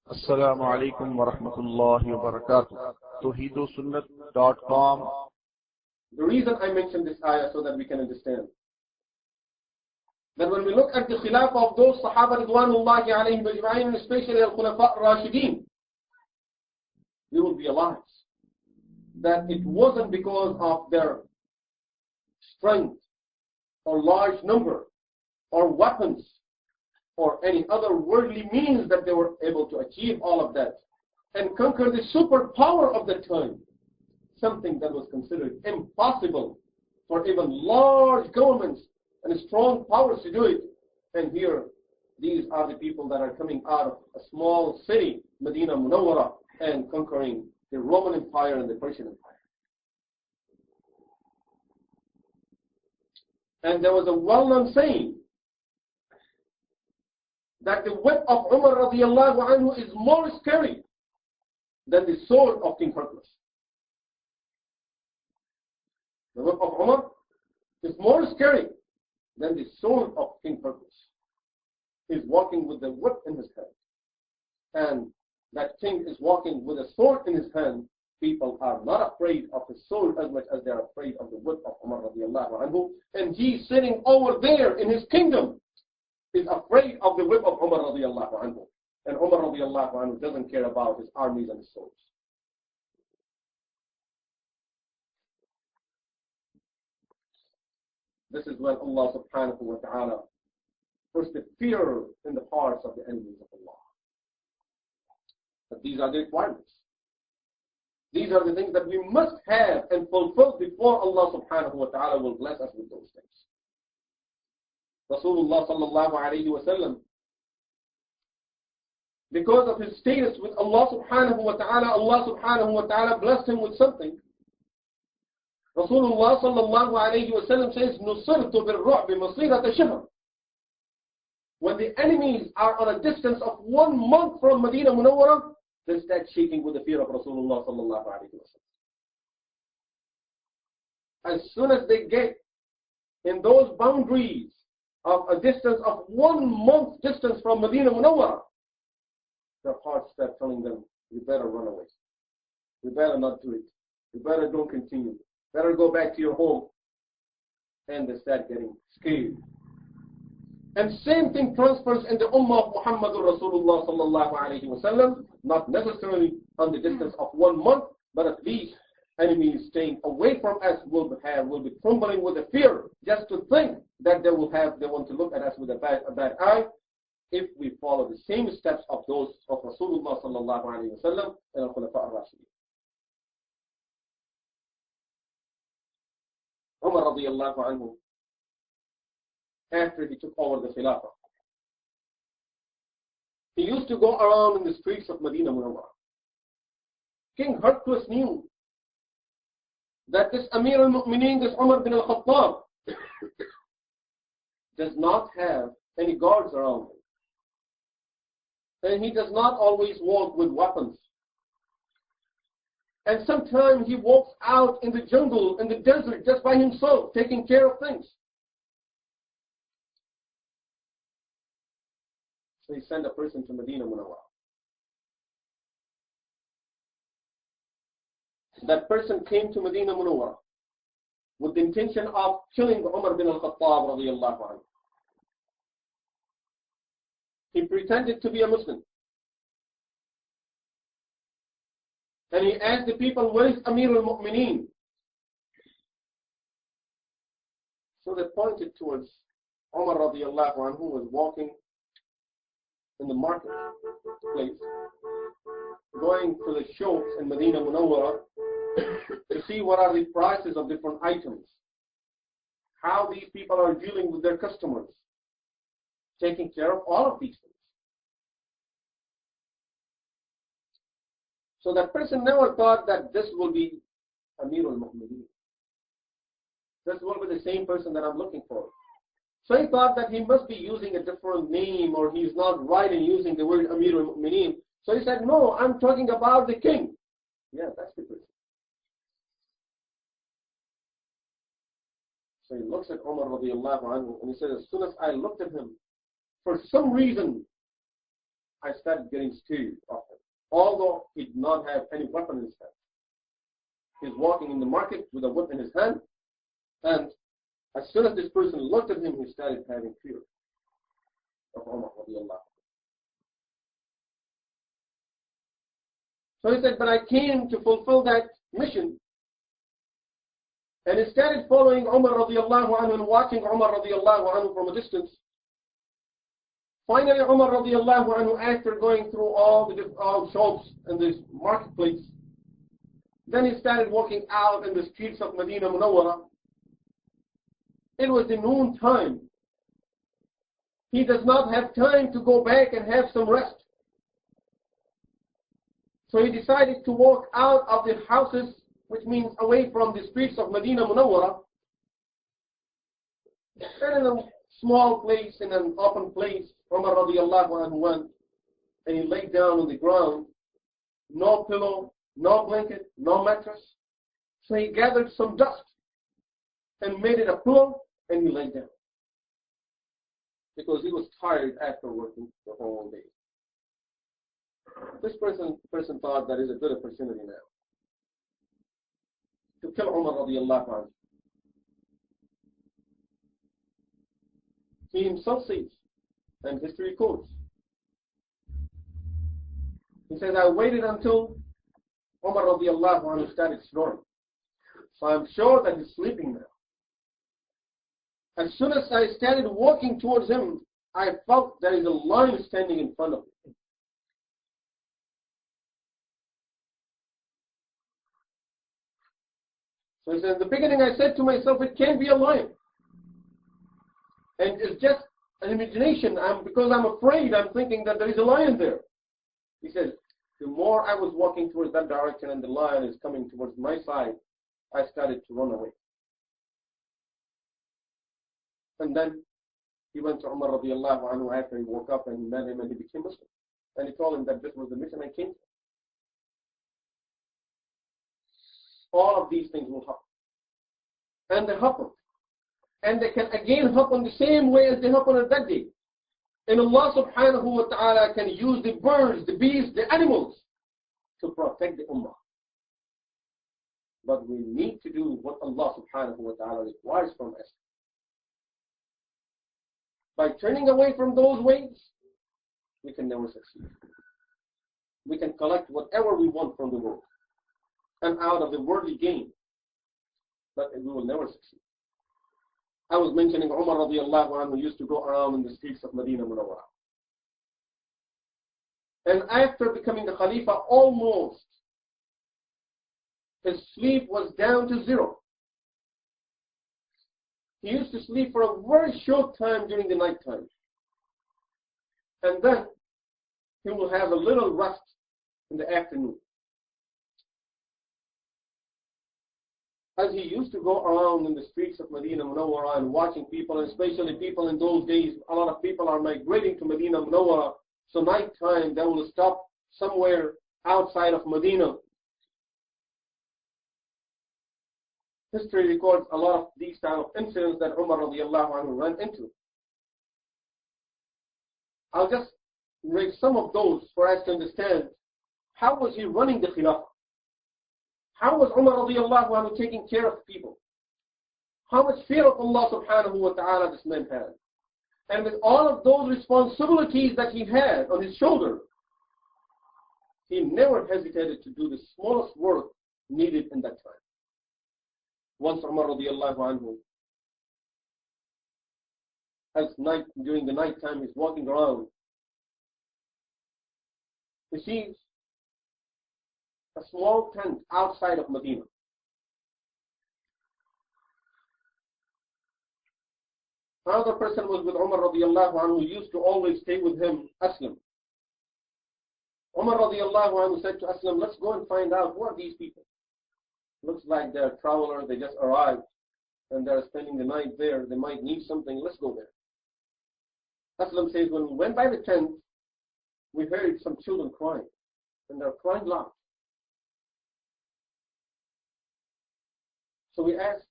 Assalamu alaikum wa rahmatullahi wa barakatuh. Tawheedosunnat.com. The reason I mentioned this ayah so that we can understand that when we look at the khilafah of those Sahaba Ridwanullahi alayhim ajma'in, especially Al-Khulafa Rashideen, we will realize that it wasn't because of their strength or large number or weapons or any other worldly means that they were able to achieve all of that and conquer the superpower of the time, something that was considered impossible for even large governments and strong powers to do it. And here, these are the people that are coming out of a small city, Medina Munawwara, and conquering the Roman Empire and the Persian Empire. And there was a well-known saying that the whip of Umar radiallahu anhu is more scary than the sword of King Hercules. The whip of Umar is more scary than the sword of King Hercules. He's walking with the whip in his hand. And that king is walking with a sword in his hand. People are not afraid of the sword as much as they are afraid of the whip of Umar radiallahu anhu. And he's sitting over there in his kingdom, is afraid of the whip of Umar radiallahu anhu. And Umar radiallahu anhu doesn't care about his armies and his swords. This is when Allah subhanahu wa ta'ala puts the fear in the hearts of the enemies of Allah. But these are the requirements. These are the things that we must have and fulfill before Allah subhanahu wa ta'ala will bless us with those things. Rasulullah sallallahu alayhi wa sallam, because of his status with Allah subhanahu wa ta'ala blessed him with something. Rasulullah sallallahu alayhi wa sallam says, نُصِرْتُ بِالرُّعْبِ مَصِيرَةَ شَهْرٍ. When the enemies are on a distance of 1 month from Medina Munawwara, they start shaking with the fear of Rasulullah sallallahu alayhi wa sallam. As soon as they get in those boundaries of a distance of 1 month distance from Medina Munawwara, their hearts start telling them, you better run away. You better not do it. You better don't continue. Better go back to your home. And they start getting scared. And same thing transfers in the Ummah of Muhammadur Rasulullah sallallahu alayhi wa sallam, not necessarily on the distance of 1 month, but at least enemies staying away from us will be trembling with the fear just to think that they want to look at us with a bad eye if we follow the same steps of those of Rasulullah sallallahu alayhi wa sallam and Al-Khulafa Ar-Rashidin. Umar radiallahu anhu, after he took over the Khilafah, he used to go around in the streets of Medina Munawwara. King Hercules knew that this Amir al-Mu'mineen, this Umar bin al-Khattab, does not have any guards around him. And he does not always walk with weapons. And sometimes he walks out in the jungle, in the desert, just by himself, taking care of things. So he sent a person to Medina Munawwara. That person came to Medina Munawwara with the intention of killing Umar bin al-Khattab radiallahu anhu. He pretended to be a Muslim. And he asked the people, where is Amir al-Mu'mineen? So they pointed towards Umar radiallahu anhu, who was walking in the marketplace, going to the shops in Medina Munawwara to see what are the prices of different items, how these people are dealing with their customers, taking care of all of these things. So that person never thought that this will be Amir al-Mu'mineen. This will be the same person that I'm looking for. So he thought that he must be using a different name, or he's not right in using the word Amir al-Mu'mineen. So he said, no, I'm talking about the king. Yeah, that's the person. So he looks at Umar radiallahu anhu and he said, as soon as I looked at him, for some reason, I started getting scared of him. Although he did not have any weapon in his hand. He's walking in the market with a whip in his hand, and as soon as this person looked at him, he started having fear of Umar radiallahu. So he said, but I came to fulfill that mission. And he started following Umar radiallahu anhu and watching Umar radiallahu anhu from a distance. Finally, Umar radiallahu anhu, after going through all the shops in this marketplace, then he started walking out in the streets of Medina Munawwara. It was the noon time. He does not have time to go back and have some rest. So he decided to walk out of the houses, which means away from the streets of Medina Munawwara, and in a small place, in an open place, Umar radiallahu anhu went, and he laid down on the ground, no pillow, no blanket, no mattress. So he gathered some dust and made it a pillow, and he laid down. Because he was tired after working the whole day. This person thought that is a good opportunity now to kill Umar radiallahu anhu. He himself says, and history quotes, he says, I waited until Umar radiallahu anhu started snoring. So I'm sure that he's sleeping now. As soon as I started walking towards him, I felt there is a lion standing in front of me. So he said, in the beginning I said to myself, it can't be a lion. And it's just an imagination. Because I'm afraid, I'm thinking that there is a lion there. He says, the more I was walking towards that direction and the lion is coming towards my side, I started to run away. And then he went to Umar radiallahu anhu after he woke up and he met him and he became Muslim. And he told him that this was the mission I came to. All of these things will happen. And they happen. And they can again happen the same way as they happened at that day. And Allah subhanahu wa ta'ala can use the birds, the beasts, the animals to protect the ummah. But we need to do what Allah subhanahu wa ta'ala requires from us. By turning away from those ways, we can never succeed. We can collect whatever we want from the world and out of the worldly gain, but we will never succeed. I was mentioning Umar radiallahu anhu used to go around in the streets of Medina Munawwara. And after becoming the Khalifa, almost his sleep was down to zero. He used to sleep for a very short time during the night time. And then he will have a little rest in the afternoon. As he used to go around in the streets of Medina Munawwara and watching people, and especially people in those days, a lot of people are migrating to Medina Munawwara. So night time, they will stop somewhere outside of Medina. History records a lot of these kind of incidents that Umar radiallahu anhu ran into. I'll just raise some of those for us to understand how was he running the Khilafah. How was Umar radiallahu anhu taking care of people? How much fear of Allah subhanahu wa ta'ala this man had? And with all of those responsibilities that he had on his shoulder, he never hesitated to do the smallest work needed in that time. Once Umar radiallahu anhu, during the night time, he's walking around. He sees a small tent outside of Medina. Another person was with Umar radiallahu anhu, who used to always stay with him, Aslam. Umar radiallahu anhu said to Aslam, let's go and find out who are these people. Looks like they're travelers, they just arrived and they're spending the night there. They might need something, let's go there. Aslam says, when we went by the tent, we heard some children crying, and they're crying loud. So we asked,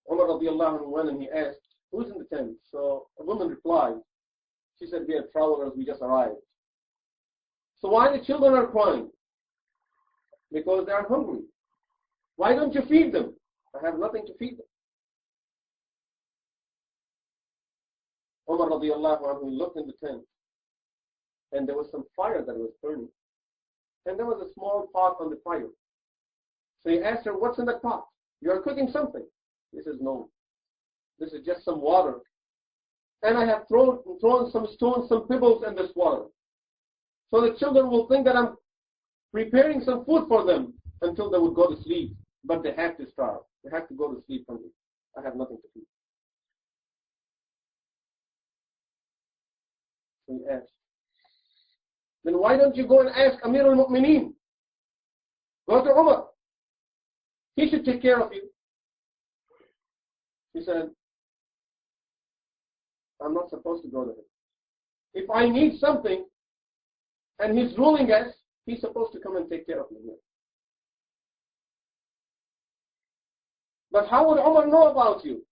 Umar radiallahu anhu went and he asked, who's in the tent? So a woman replied, she said, we are travelers, we just arrived. So why the children are crying? Because they are hungry. Why don't you feed them? I have nothing to feed them. Umar radiallahu anhu looked in the tent, and there was some fire that was burning, and there was a small pot on the fire. So he asked her, what's in that pot? You are cooking something. He says, no, this is just some water. And I have thrown some stones, some pebbles in this water. So the children will think that I'm preparing some food for them until they would go to sleep. But they have to starve. They have to go to sleep hungry. I have nothing to feed. So he asked, then why don't you go and ask Amir al-Mu'mineen? Go to Umar. He should take care of you. He said, I'm not supposed to go to him. If I need something and he's ruling us, he's supposed to come and take care of me here. But how would Umar know about you?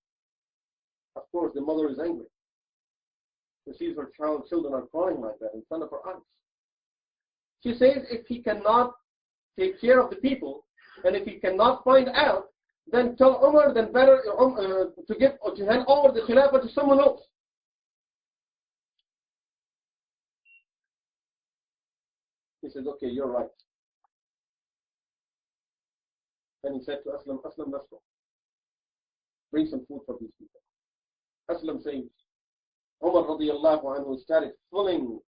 Of course, the mother is angry. She sees her children are crying like that in front of her eyes. She says, if he cannot take care of the people, and if he cannot find out, then tell Umar, then better to hand over the Khilafah to someone else. He says, okay, you're right. And he said to Aslam, Aslam, let's go. Bring some food for these people. Aslam says, Umar radiallahu anhu started filling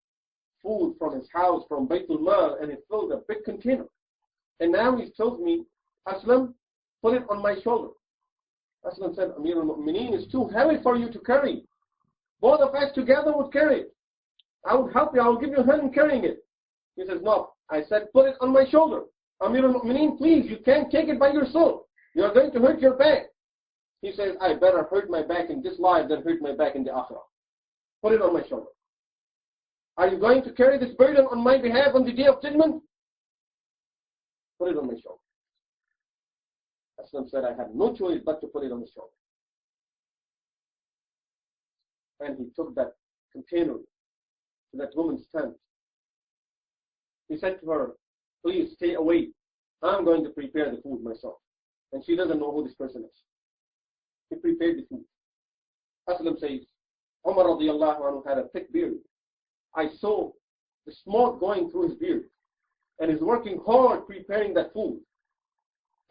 food from his house, from Baytul Mal, and he filled a big container. And now he tells me, Aslam, put it on my shoulder. Aslam said, Amir al-Mu'mineen, it's too heavy for you to carry. Both of us together would carry it. I would help you. I will give you a hand in carrying it. He says, no. I said, put it on my shoulder. Amir al-Mu'mineen, please, you can't take it by yourself. You are going to hurt your back. He says, I better hurt my back in this life than hurt my back in the akhirah. Put it on my shoulder. Are you going to carry this burden on my behalf on the day of judgment? Put it on my shoulder. Aslam said, I had no choice but to put it on his shoulder. And he took that container to that woman's tent. He said to her, please stay away. I'm going to prepare the food myself. And she doesn't know who this person is. He prepared the food. Aslam says, Umar radiallahu anhu had a thick beard. I saw the smoke going through his beard. And he's working hard preparing that food.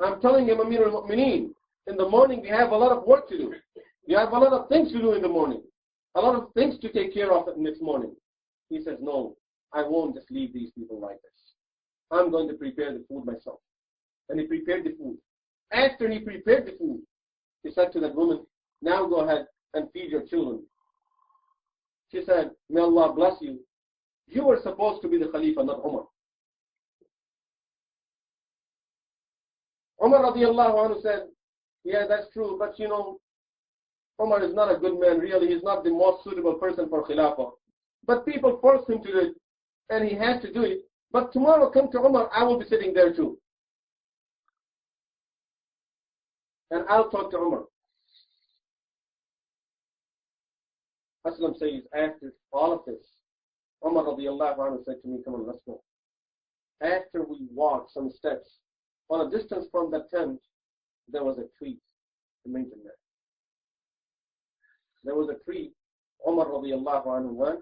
I'm telling him, Amir al-Mu'mineen, in the morning we have a lot of work to do. You have a lot of things to do in the morning. A lot of things to take care of the next morning. He says, no, I won't just leave these people like this. I'm going to prepare the food myself. And he prepared the food. After he prepared the food, he said to that woman, now go ahead and feed your children. She said, may Allah bless you. You were supposed to be the Khalifa, not Umar. Umar radiallahu anhu said, yeah, that's true, but you know, Umar is not a good man, really. He's not the most suitable person for Khilafah. But people forced him to do it, and he has to do it. But tomorrow, come to Umar, I will be sitting there too. And I'll talk to Umar. Aslam says, after all of this, Umar radiallahu anhu said to me, come on, let's go. After we walked some steps, on a distance from the tent, there was a tree, the mountain there. There was a tree. Umar radiallahu anhu went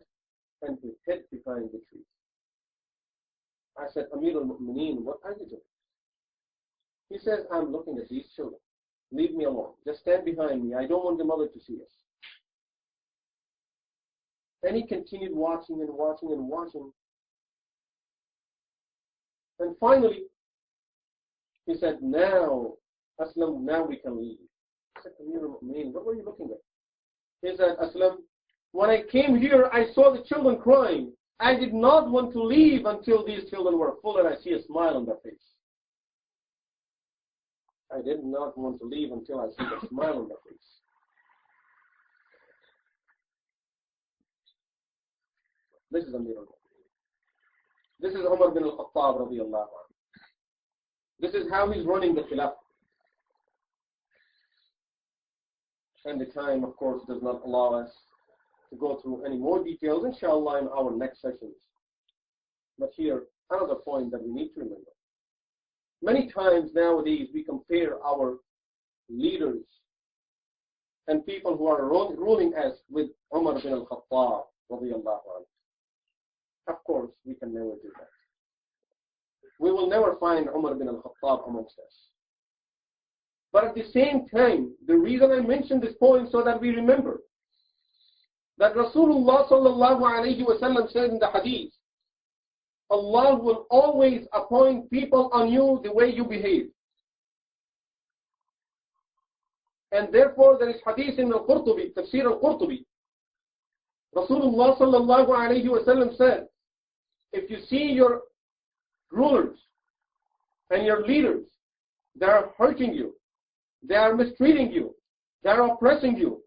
and he hid behind the tree. I said, Amir al-Mu'mineen, what are you doing? He says, I'm looking at these children. Leave me alone. Just stand behind me. I don't want the mother to see us. And he continued watching and watching and watching. And finally, he said, now, Aslam, now we can leave. I said, Amir al-Mu'mineen, what were you looking at? He said, Aslam, when I came here, I saw the children crying. I did not want to leave until these children were full and I see a smile on their face. I did not want to leave until I see a smile on their face. This is Amir al-Mu'mineen. This is Umar bin al-Khattab radiallahu anhu. This is how he's running the Khilafah. And the time, of course, does not allow us to go through any more details, inshallah, in our next sessions. But here, another point that we need to remember. Many times nowadays we compare our leaders and people who are ruling us with Umar bin al-Khattab radiyallahu anhu. Of course, we can never do that. We will never find Umar bin al-Khattab amongst us. But at the same time, the reason I mention this point so that we remember that Rasulullah sallallahu alayhi wa sallam said in the hadith, Allah will always appoint people on you the way you behave. And therefore there is hadith in al-Qurtubi, Tafsir al-Qurtubi. Rasulullah sallallahu alayhi wa sallam said, if you see your rulers and your leaders, they are hurting you, they are mistreating you, they are oppressing you,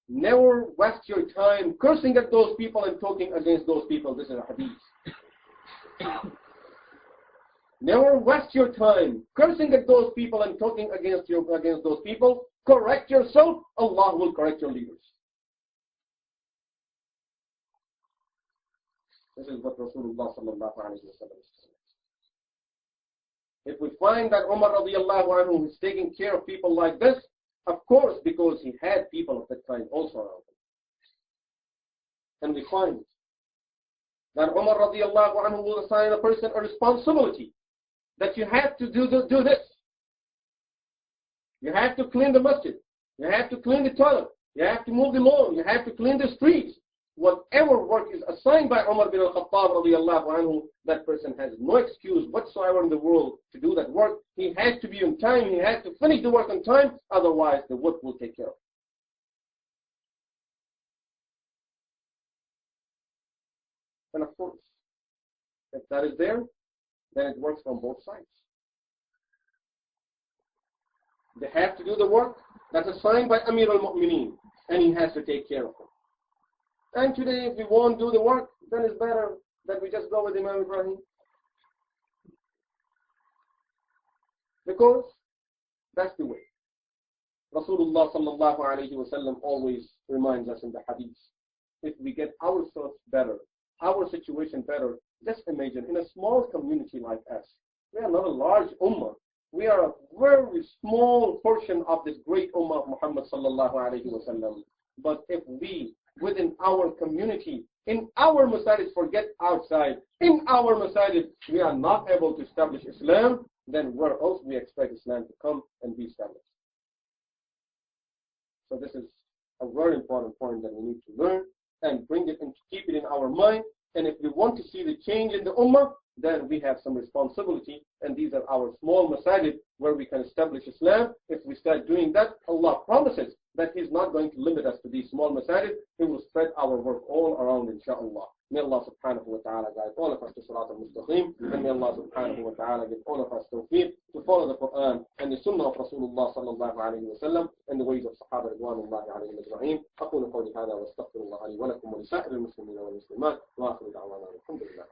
never waste your time cursing at those people and talking against those people. This is a hadith. Never waste your time cursing at those people and talking against those people. Correct yourself, Allah will correct your leaders. This is what Rasulullah sallallahu alayhi wa sallam said. If we find that Umar radiallahu anhu is taking care of people like this, of course, because he had people of that kind also around him. And we find that Umar radiallahu anhu will assign a person a responsibility that you have to do this. You have to clean the masjid. You have to clean the toilet. You have to move the lawn. You have to clean the streets. Whatever work is assigned by Umar bin al-Khattab radiallahu anhu, that person has no excuse whatsoever in the world to do that work. He has to be on time. He has to finish the work on time. Otherwise, the work will take care of it. And of course, if that is there, then it works from both sides. They have to do the work that's assigned by Amir al-Mu'mineen, and he has to take care of it. And today, if we won't do the work, then it's better that we just go with Imam Ibrahim. Because that's the way. Rasulullah sallallahu alayhi wa sallam always reminds us in the hadith, if we get ourselves better, our situation better, just imagine in a small community like us, we are not a large ummah. We are a very small portion of this great ummah of Muhammad sallallahu alayhi wa sallam. But if we, within our community, in our masajid, forget outside, in our masajid, we are not able to establish Islam, then where else we expect Islam to come and be established? So this is a very important point that we need to learn and bring it and keep it in our mind. And if we want to see the change in the ummah, then we have some responsibility, and these are our small masajid where we can establish Islam. If we start doing that, Allah promises that He's not going to limit us to these small masajid. He will spread our work all around, inshaAllah. May Allah subhanahu wa ta'ala guide all of us to Salat al-Mustaqim, and may Allah subhanahu wa ta'ala give all of us tawfiq to follow the Quran and the Sunnah of Rasulullah sallallahu alayhi wa sallam and the ways of Sahaba ridwanullahi alayhim ajma'in. أقول قولي هذا واستغفر الله لي ولكم ولسائر المسلمين والمسلمات وآخر دعوانا الحمد لله.